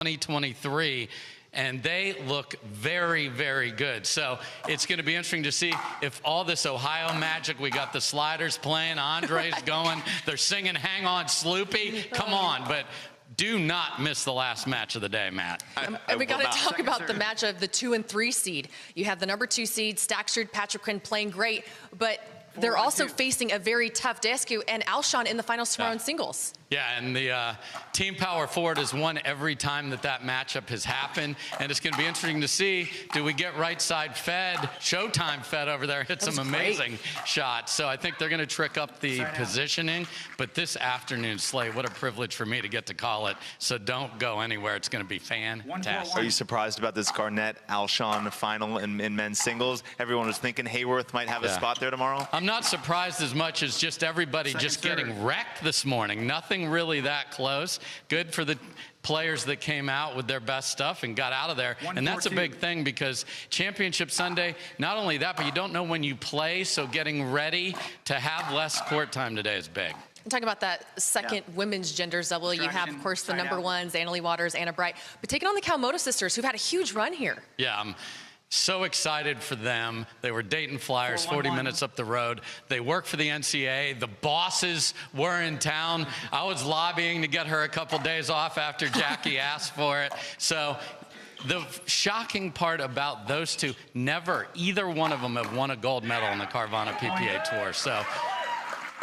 2023, and they look very, very good. So it's going to be interesting to see if all this Ohio magic, we got the sliders playing, Andre's going, they're singing Hang On Sloopy, come on, but do not miss the last match of the day, Matt. And we got to talk about the match of the 2 and 3 seed. You have the number 2 seed, Stackstrid, Patrick playing great, but they're also facing a very tough Daescu and Alshon in the finals tomorrow in singles. Yeah, and the team power forward has won every time that matchup has happened, and it's going to be interesting to see, do we get right side Fed, Showtime Fed over there, hit some amazing shots. So I think they're going to trick up the positioning, but this afternoon slate, what a privilege for me to get to call it, so don't go anywhere. It's going to be fantastic. Are you surprised about this Garnett-Alshon final in men's singles? Everyone was thinking Hayworth might have a spot there tomorrow. I'm not surprised as much as just everybody getting wrecked this morning. Nothing really that close. Good for the players that came out with their best stuff and got out of there. And that's a big thing, because Championship Sunday, not only that, but you don't know when you play, so getting ready to have less court time today is big. And talking about that second women's gender double, you have, of course, the number ones, Annalie Waters, Anna Bright, but taking on the Kawamoto sisters, who've had a huge run here. Yeah, so excited for them. They were Dayton Flyers, 40 minutes up the road. They work for the NCAA. The bosses were in town. I was lobbying to get her a couple days off after Jackie asked for it. So the shocking part about those two, never, either one of them have won a gold medal on the Carvana PPA Tour. So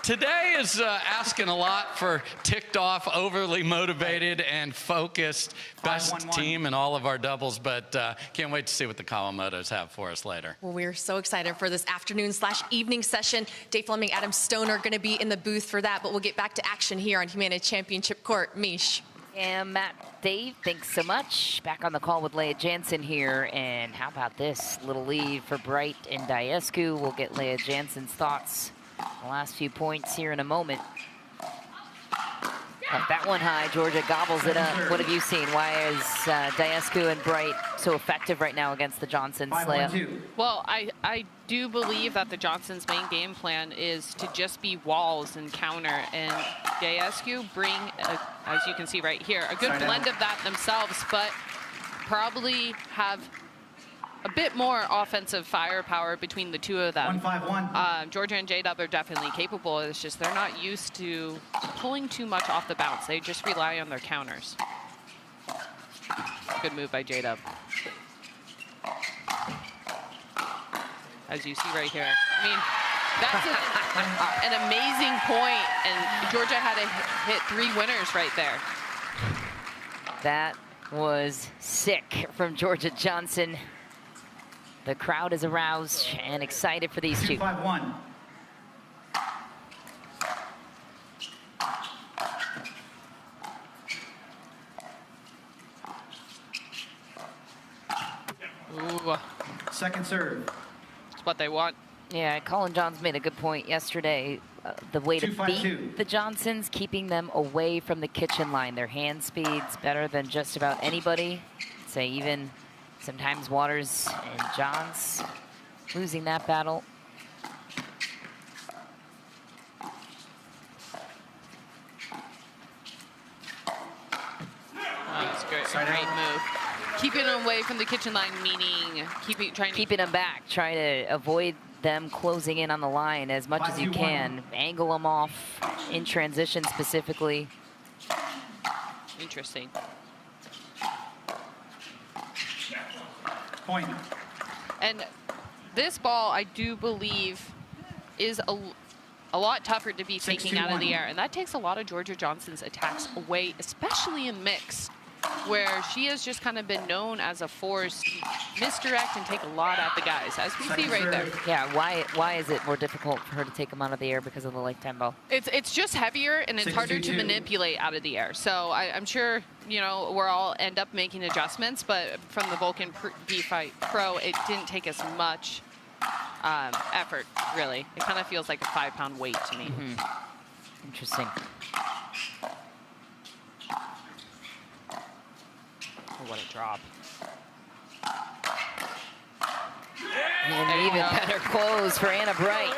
today is asking a lot for ticked off, overly motivated, and focused best team in all of our doubles, but can't wait to see what the Kawamotos have for us later. Well, we're so excited for this afternoon/evening session. Dave Fleming, Adam Stone are going to be in the booth for that, but we'll get back to action here on Humana Championship Court. Mish. And Matt, Dave, thanks so much. Back on the call with Leah Jansen here, and how about this little lead for Bright and Daescu? We'll get Leah Jansen's thoughts the last few points here in a moment. Up that one high, Georgia gobbles it up. What have you seen? Why is Daescu and Bright so effective right now against the Johnsons, Leah? Well, I do believe that the Johnsons' main game plan is to just be walls and counter, and Daescu bring, as you can see right here, a good blend of that themselves, but probably have a bit more offensive firepower between the two of them. 1-5-1. Georgia and J-Dub are definitely capable. It's just they're not used to pulling too much off the bounce. They just rely on their counters. Good move by J-Dub. As you see right here. I mean, that's an amazing point, and Georgia had to hit 3 winners right there. That was sick from Georgia Johnson. The crowd is aroused and excited for these two. 2-5-1. Ooh. Second serve. That's what they want. Yeah, Colin Johns made a good point yesterday. The way to beat the Johnsons, keeping them away from the kitchen line. Their hand speed's better than just about anybody. Say even sometimes Waters and Johns losing that battle. That's great. Great move. Keeping them away from the kitchen line, meaning keeping them back, trying to avoid them closing in on the line as much as you can. Angle them off in transition specifically. Interesting. Point. And this ball, I do believe, is a lot tougher to be taking out of the air. And that takes a lot of Georgia Johnson's attacks away, especially in mix, where she has just kind of been known as a force to misdirect and take a lot out the guys, as we see right there. Yeah, why is it more difficult for her to take them out of the air because of the lifetime ball? It's just heavier, and it's harder to manipulate out of the air. So I'm sure, you know, we'll all end up making adjustments, but from the Vulcan B-Fight Pro, it didn't take as much effort, really. It kind of feels like a 5-pound weight to me. Interesting. Oh, what a drop. And even better close for Anna Bright.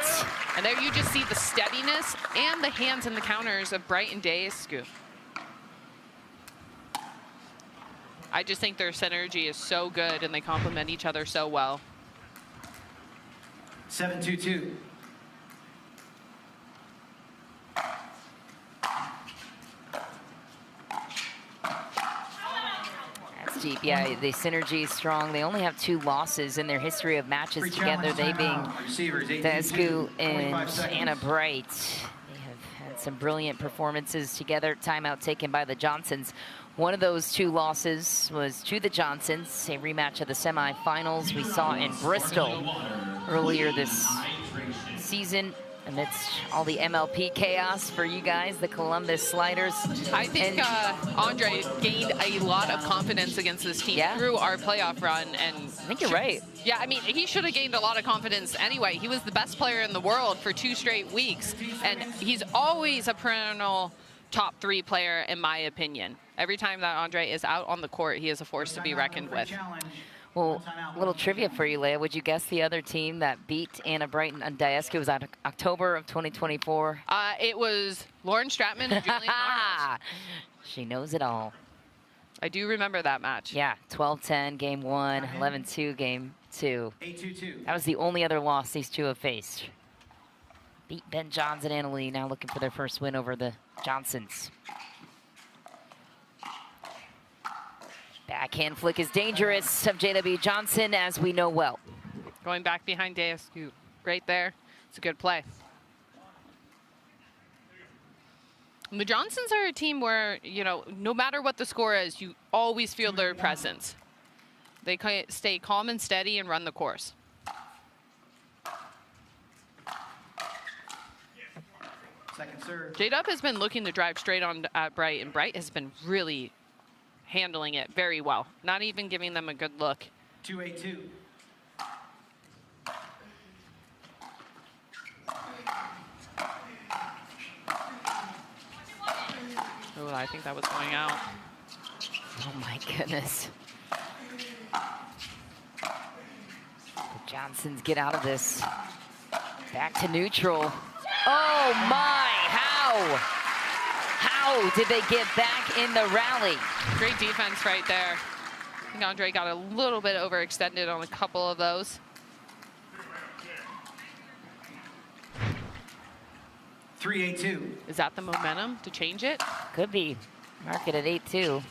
And there you just see the steadiness and the hands and the counters of Bright and Daescu. I just think their synergy is so good and they complement each other so well. 7-2-2. That's deep. Yeah, the synergy is strong. They only have 2 losses in their history of matches together, they being Daescu and Anna Bright. They have had some brilliant performances together. Timeout taken by the Johnsons. One of those 2 losses was to the Johnsons, a rematch of the semifinals we saw in Bristol earlier this season. Amidst all the MLP chaos for you guys, the Columbus Sliders. I think Andre gained a lot of confidence against this team through our playoff run. And I think you're right. Yeah, I mean, he should have gained a lot of confidence anyway. He was the best player in the world for 2 straight weeks. And he's always a perennial top 3 player, in my opinion. Every time that Andre is out on the court, he is a force to be reckoned with. Well, a little trivia for you, Leah. Would you guess the other team that beat Anna Bright and Daescu was October of 2024? It was Lauren Stratman and Julian Arnold. She knows it all. I do remember that match. Yeah, 12-10, game 1, 11-2, game 2. That was the only other loss these 2 have faced. Beat Ben Johns and Anna Lee, now looking for their first win over the Johnsons. Backhand flick is dangerous of JW Johnson, as we know well. Going back behind Daescu, right there. It's a good play. And the Johnsons are a team where, you know, no matter what the score is, you always feel their presence. They stay calm and steady and run the course. Second serve. J-Dub has been looking to drive straight on at Bright, and Bright has been really handling it very well, not even giving them a good look. 2-8-2. Oh, I think that was going out. Oh my goodness. The Johnsons get out of this. Back to neutral. Oh my, how? How did they get back in the rally? Great defense right there. I think Andre got a little bit overextended on a couple of those. 3-8-2. Is that the momentum to change it? Could be. Mark it at 8-2.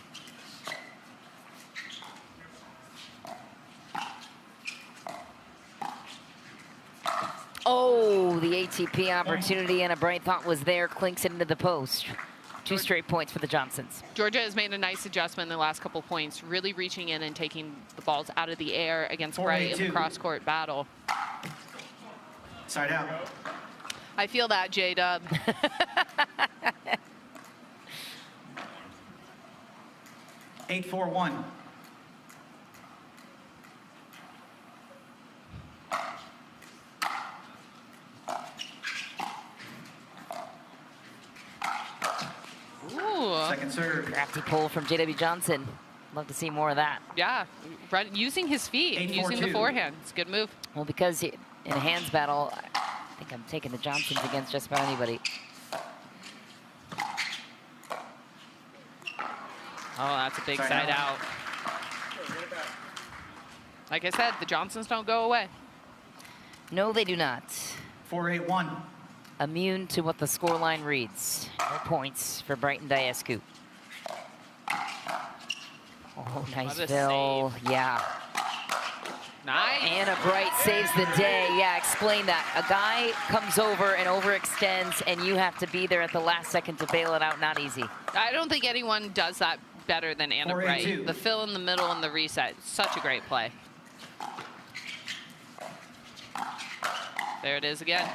Oh, the ATP opportunity and a bright thought was there. Clinks it into the post. 2 straight points for the Johnsons. Georgia has made a nice adjustment in the last couple points, really reaching in and taking the balls out of the air against Bright in the cross-court battle. Side out. I feel that, J-Dub. 8-4-1. Second serve. Crafty pull from JW Johnson. Love to see more of that. Yeah, using his feet, using the forehand. It's a good move. Well, because in a hands battle, I think I'm taking the Johnsons against just about anybody. Oh, that's a big side out. Like I said, the Johnsons don't go away. No, they do not. 4-8-1. Immune to what the scoreline reads. No points for Brighton Daescu. Oh, nice fill. Yeah. Nice. Anna Bright saves the day. Yeah, explain that. A guy comes over and overextends, and you have to be there at the last second to bail it out. Not easy. I don't think anyone does that better than Anna Bright. 4-8-2. The fill in the middle and the reset. Such a great play. There it is again.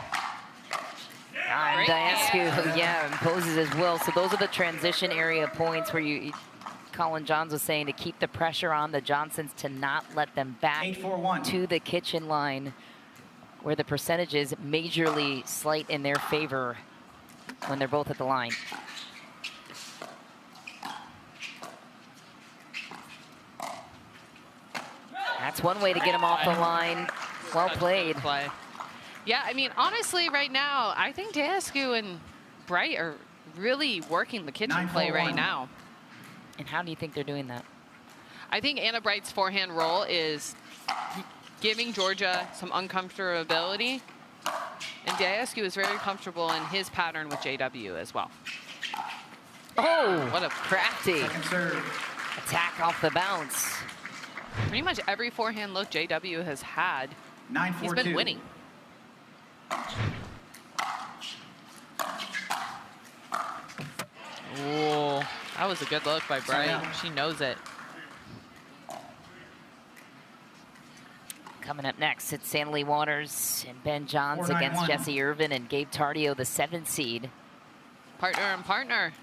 And Daescu, yeah, imposes his will. So those are the transition area points where Colin Johns was saying to keep the pressure on the Johnsons to not let them back 8-4-1. to the kitchen line, where the percentage is majorly slight in their favor when they're both at the line. That's one way to get him off the line. Well played. Play. Yeah, I mean, honestly, right now, I think Daescu and Bright are really working the kitchen play right now. And how do you think they're doing that? I think Anna Bright's forehand roll is giving Georgia some uncomfortability. And Daescu is very comfortable in his pattern with JW as well. Oh, what a crafty Second serve. attack off the bounce. Pretty much every forehand look JW has had, 9-4-2. he's been winning. Oh, that was a good look by Bright. She knows it. Coming up next, it's Stanley Waters and Ben Johns against Jesse Irvin and Gabe Tardio, the 7th seed. Partner and partner.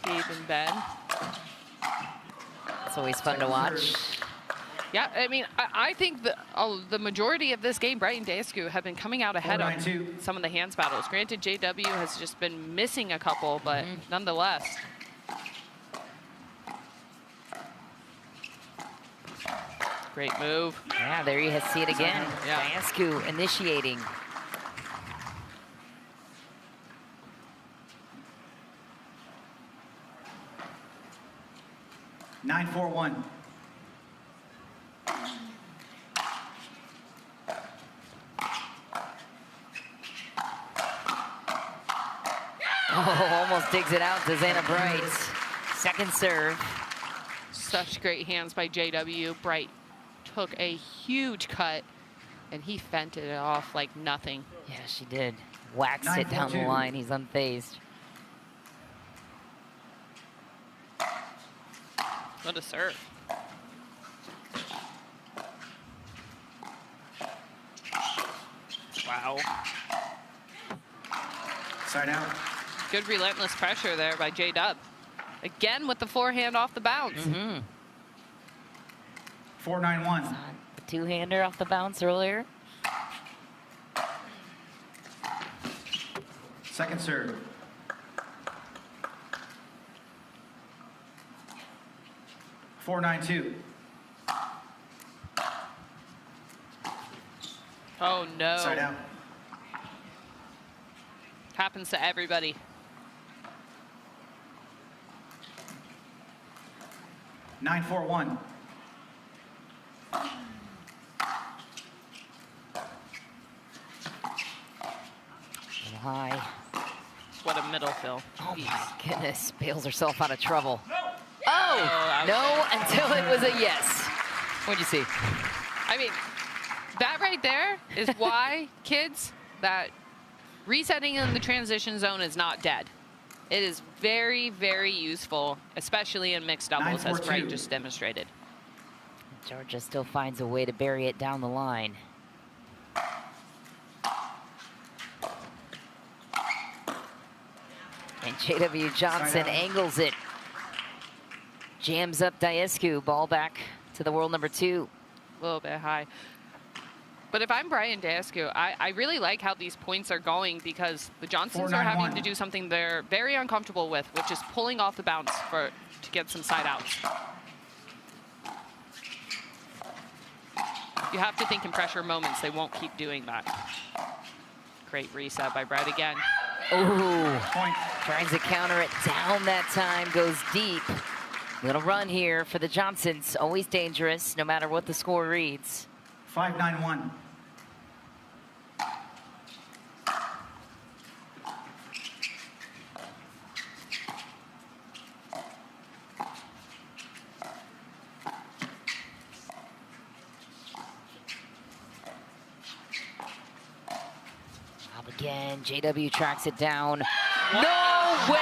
Gabe and Ben. It's always fun to watch. Yeah, I mean, I think the majority of this game, Bright and Daescu have been coming out ahead of some of the hands battles. Granted, JW has just been missing a couple, but nonetheless. Great move. Yeah, there you see it again. Yeah. Daescu initiating. Nine, 4-1. Oh, almost digs it out to Anna Bright. Second serve. Such great hands by JW. Bright took a huge cut, and he fended it off like nothing. Yeah, she did. Waxed it down the line. He's unfazed. What a serve. Wow. Side out. Good relentless pressure there by J-Dub. Again with the forehand off the bounce. 4-9-1. The two-hander off the bounce earlier. Second serve. Four, 9-2. Oh no. Side out. Happens to everybody. 9-4-1. High. What a middle fill. Oh my goodness, bails herself out of trouble. Oh, no, until it was a yes. What'd you see? I mean, that right there is why, kids, that resetting in the transition zone is not dead. It is very, very useful, especially in mixed doubles, as Bright just demonstrated. Georgia still finds a way to bury it down the line. And JW Johnson angles it. Jams up Daescu. Ball back to the world number 2. A little bit high. But if I'm Brian Daescu, I really like how these points are going, because the Johnsons are having to do something they're very uncomfortable with, which is pulling off the bounce to get some side outs. You have to think in pressure moments, they won't keep doing that. Great reset by Bright again. Oh, tries to counter it down that time, goes deep. Little run here for the Johnsons, always dangerous, no matter what the score reads. 5-9-1. Up again, JW tracks it down. No way!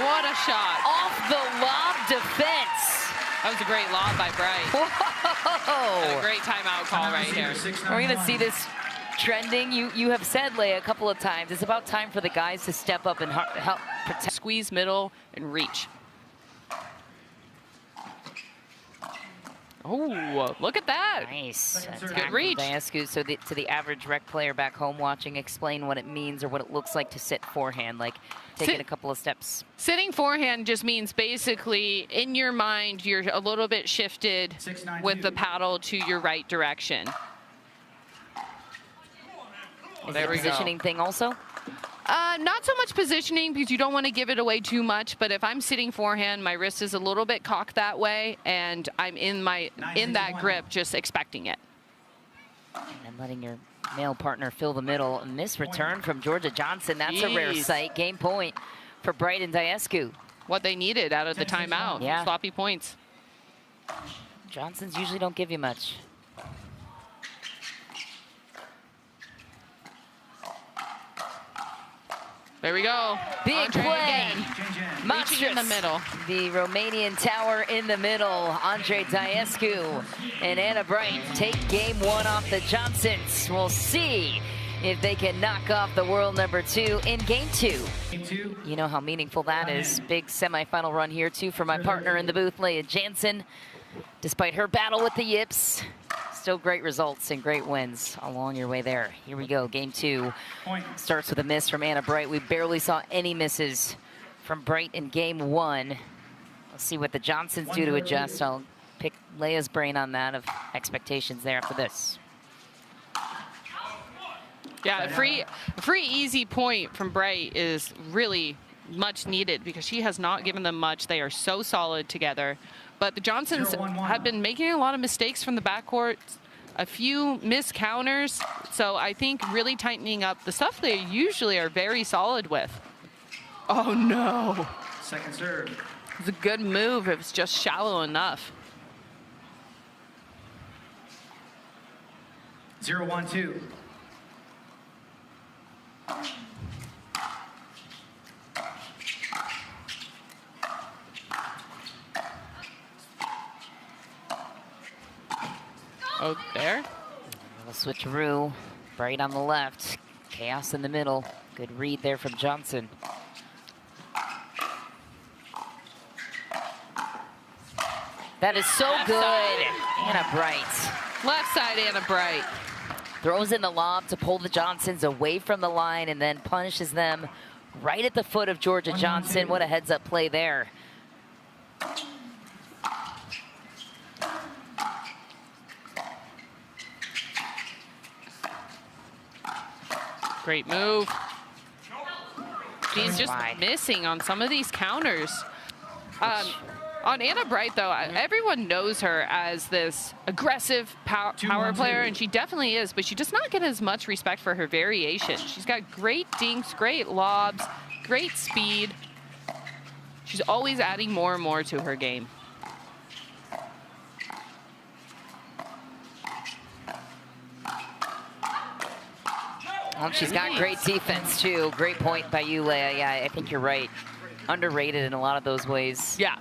What a shot. Off the lob defense. That was a great lob by Bright. Whoa! And a great timeout call right here. We're going to see this trending. You have said, Leia, a couple of times, it's about time for the guys to step up and help protect. Squeeze middle and reach. Oh, look at that. Nice. Good reach. Daescu. So to the average rec player back home watching, explain what it means or what it looks like to sit forehand, like taking a couple of steps. Sitting forehand just means basically in your mind, you're a little bit shifted with the paddle to your right direction. Is it a positioning thing also? Not so much positioning because you don't want to give it away too much, but if I'm sitting forehand, my wrist is a little bit cocked that way, and I'm in that grip, just expecting it. And letting your male partner fill the middle. A missed return from Georgia Johnson. That's a rare sight. Game point for Bright and Daescu. What they needed out of the timeout. Yeah. Sloppy points. Johnsons usually don't give you much. There we go. Big Andre play. again. Reaching Monstrous. in the middle. The Romanian tower in the middle. Andre Daescu and Anna Bright take game one off the Johnsons. We'll see if they can knock off the world number 2 in game 2. You know how meaningful that is. Big semifinal run here too for my partner in the booth, Leah Jansen. Despite her battle with the yips, still great results and great wins along your way there. Here we go, game 2. Starts with a miss from Anna Bright. We barely saw any misses from Bright in game 1. Let's see what the Johnsons do to adjust. I'll pick Leah's brain on that of expectations there after this. Yeah, a free easy point from Bright is really much needed because she has not given them much. They are so solid together. But the Johnsons have been making a lot of mistakes from the backcourt, a few missed counters. So I think really tightening up the stuff they usually are very solid with. Oh, no. Second serve. It's a good move if it's just shallow enough. 0-1-2. Oh, there. A switcheroo. Bright on the left. Chaos in the middle. Good read there from Johnson. That is so Left good. side. Anna Bright. Left side, Anna Bright. Throws in the lob to pull the Johnsons away from the line and then punishes them right at the foot of Georgia Johnson. What a heads-up play there. Great move. She's just missing on some of these counters. On Anna Bright, though, everyone knows her as this aggressive power player, and she definitely is, but she does not get as much respect for her variation. She's got great dinks, great lobs, great speed. She's always adding more and more to her game. Well, she's got great defense, too. Great point by you, Leah. Yeah, I think you're right. Underrated in a lot of those ways. Yeah.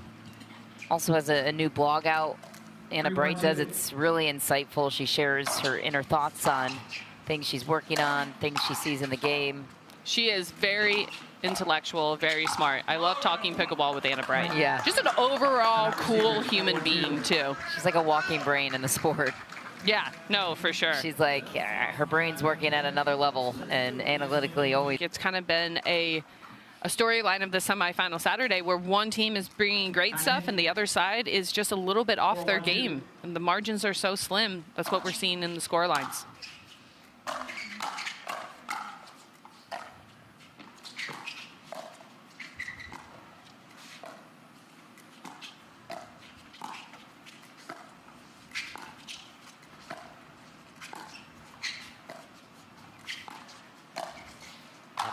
Also has a new blog out. Anna Bright does. It's really insightful. She shares her inner thoughts on things she's working on, things she sees in the game. She is very intellectual, very smart. I love talking pickleball with Anna Bright. Yeah. Just an overall cool human being, too. She's like a walking brain in the sport. Yeah, no, for sure. She's like, her brain's working at another level and analytically always. It's kind of been a storyline of the semifinal Saturday where one team is bringing great stuff and the other side is just a little bit off their game. And the margins are so slim. That's what we're seeing in the score lines.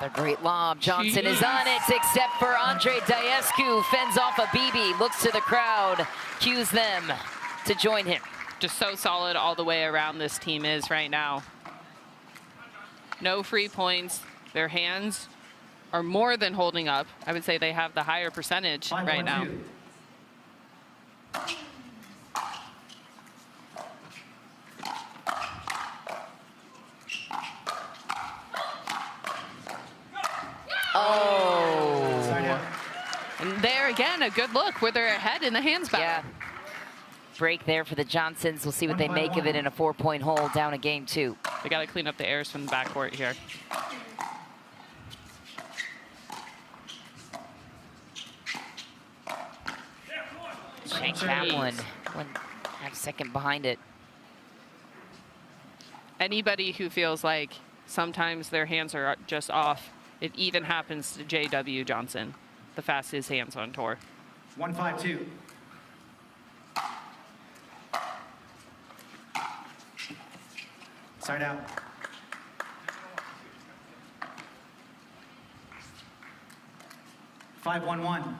Another great lob. Johnson is on it, except for Andre Daescu. Fends off a BB, looks to the crowd, cues them to join him. Just so solid all the way around this team is right now. No free points. Their hands are more than holding up. I would say they have the higher percentage right now. Oh. And there again, a good look with their head in the hands battle. Yeah. Break there for the Johnsons. We'll see what they make of it in a 4-point hole down a game 2. They got to clean up the errors from the backcourt here. Shank that one. Half a second behind it. Anybody who feels like sometimes their hands are just off, it even happens to J.W. Johnson, the fastest hands on tour. 152. Side out. Five, 1-1.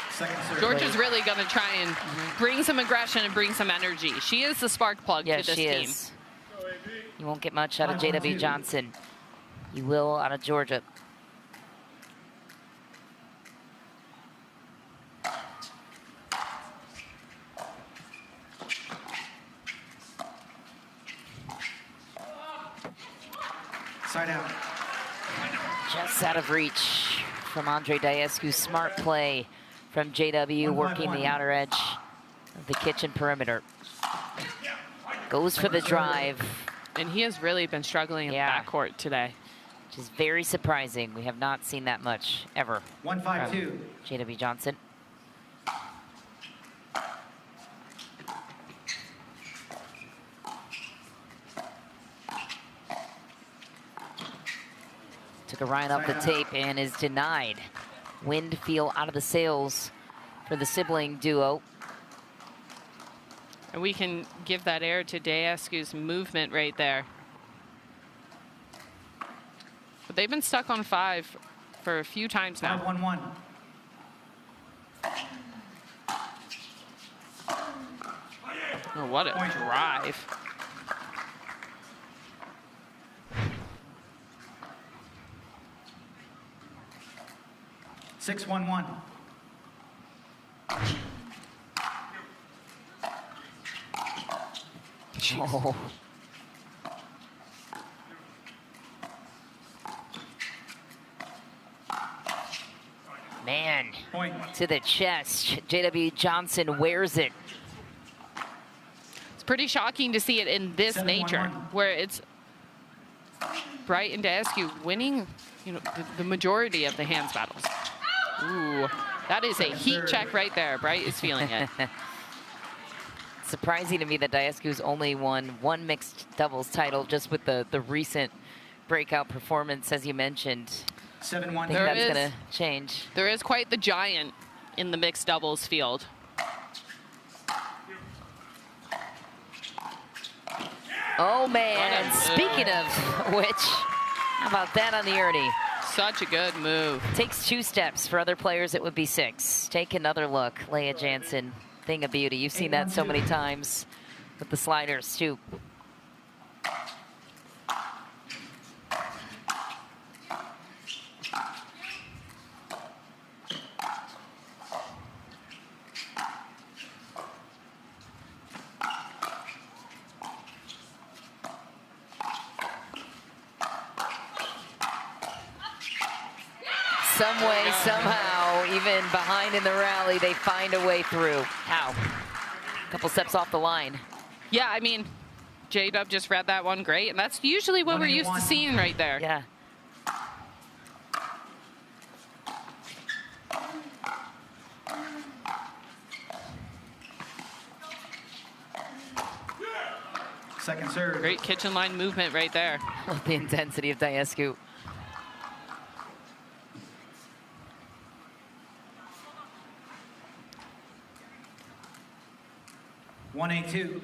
Second serve. Georgia's really going to try and bring some aggression and bring some energy. She is the spark plug to this she team. is. You won't get much out of J.W. Johnson. You will out of Georgia. Side out. Just out of reach from Andre Daescu. Smart play from JW, working the outer edge of the kitchen perimeter. Goes for the drive. And he has really been struggling in the backcourt today. Which is very surprising. We have not seen that much ever. 152. JW Johnson. Took a Ryan off the tape and is denied. Wind feel out of the sails for the sibling duo. And we can give that air to Daescu's movement right there. But they've been stuck on 5 for a few times now. 5-1-1. Oh, what a drive. Six, 1-1. Oh. Man, Point. To the chest. JW Johnson wears it. It's pretty shocking to see it in this 7-1-1. nature, where it's Bright and Daescu winning, you know, the majority of the hands battles. Ooh, that is a heat check right there. Bright is feeling it. Surprising to me that Daescu's only won 1 mixed doubles title, just with the recent breakout performance, as you mentioned. 7-1. I think that's going to change. There is quite the giant in the mixed doubles field. Oh, man. Speaking of which, how about that on the Ernie? Such a good move. Takes 2 steps. For other players, it would be 6. Take another look. Leah Jansen, thing of beauty. You've seen that so many times with the sliders, too. Some way, somehow, even behind in the rally, they find a way through. How? A couple steps off the line. Yeah, I mean, J-Dub just read that one great, and that's usually what we're used to seeing right there. Yeah. Second serve. Great kitchen line movement right there. Love the intensity of Daescu. One, 1-8-2.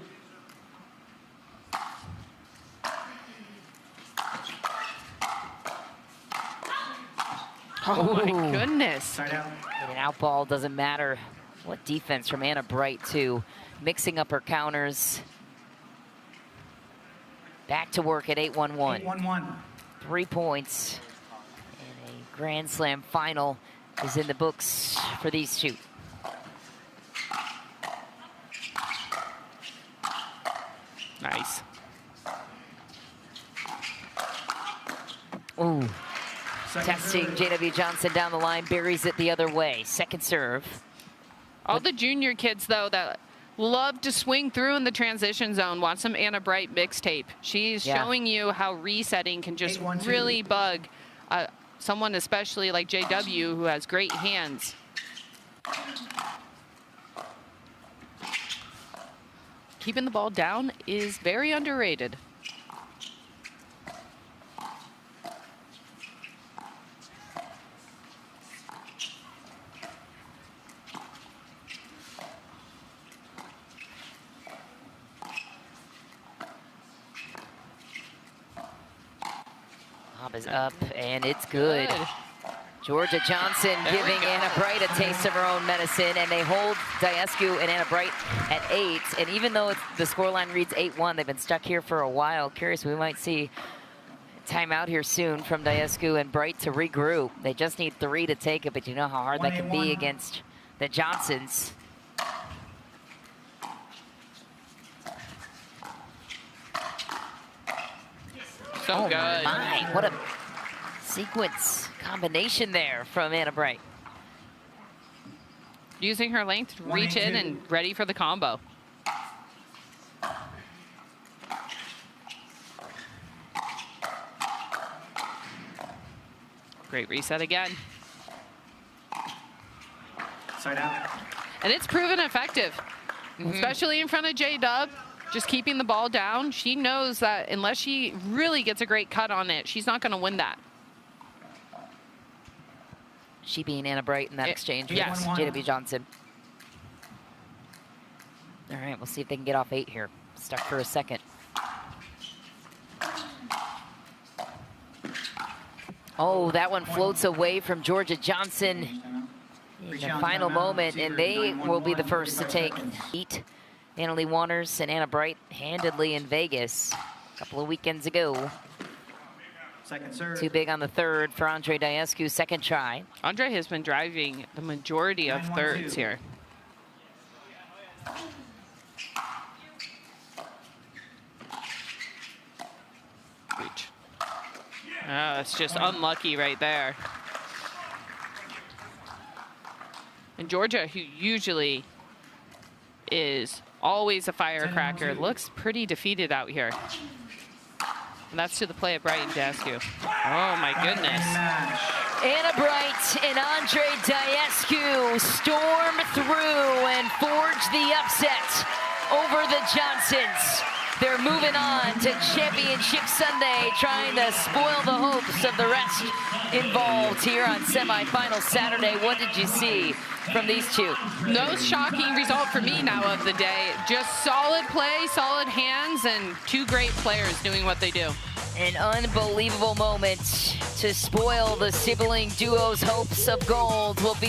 Oh my goodness. Side out. An out ball doesn't matter. What defense from Anna Bright, too. Mixing up her counters. Back to work at 8-1-1. 8-1-1. 3 points. And a Grand Slam final is in the books for these two. Nice. Ooh. Second Testing serve. J.W. Johnson down the line, buries it the other way. Second serve. All the junior kids, though, that love to swing through in the transition zone want some Anna Bright mixtape. She's showing you how resetting can just 8-1-2. really bug someone, especially like JW, who has great hands. keeping the ball down is very underrated. Lob is up, and it's good. Georgia Johnson giving Anna Bright a taste of her own medicine, and they hold Daescu and Anna Bright at 8. And even though the scoreline reads 8-1, they've been stuck here for a while. Curious, we might see timeout here soon from Daescu and Bright to regroup. They just need 3 to take it, but you know how hard that can be against the Johnsons. So good. My, what a sequence combination there from Anna Bright. Using her length to reach in and ready for the combo. Great reset again. Side out. And it's proven effective, especially in front of J-Dub. Just keeping the ball down. She knows that unless she really gets a great cut on it, she's not going to win that. She being Anna Bright in that exchange with yes. JW Johnson. All right, we'll see if they can get off 8 here. Stuck for a second. Oh, that one floats away from Georgia Johnson in the final moment, and they will be the first to take heat. Annalie Waters and Anna Bright handedly in Vegas a couple of weekends ago. Second serve. Too big on the third for Andre Daescu, second try. Andre has been driving the majority of thirds here. Reach. Oh, it's just unlucky right there. And Georgia, who usually is always a firecracker, looks pretty defeated out here. And that's to the play of Bright and Daescu. Oh my goodness. Anna Bright and Andre Daescu storm through and forge the upset over the Johnsons. They're moving on to Championship Sunday, trying to spoil the hopes of the rest involved here on semifinal Saturday. What did you see from these two? No shocking result for me now of the day. Just solid play, solid hands, and 2 great players doing what they do. An unbelievable moment to spoil the sibling duo's hopes of gold will be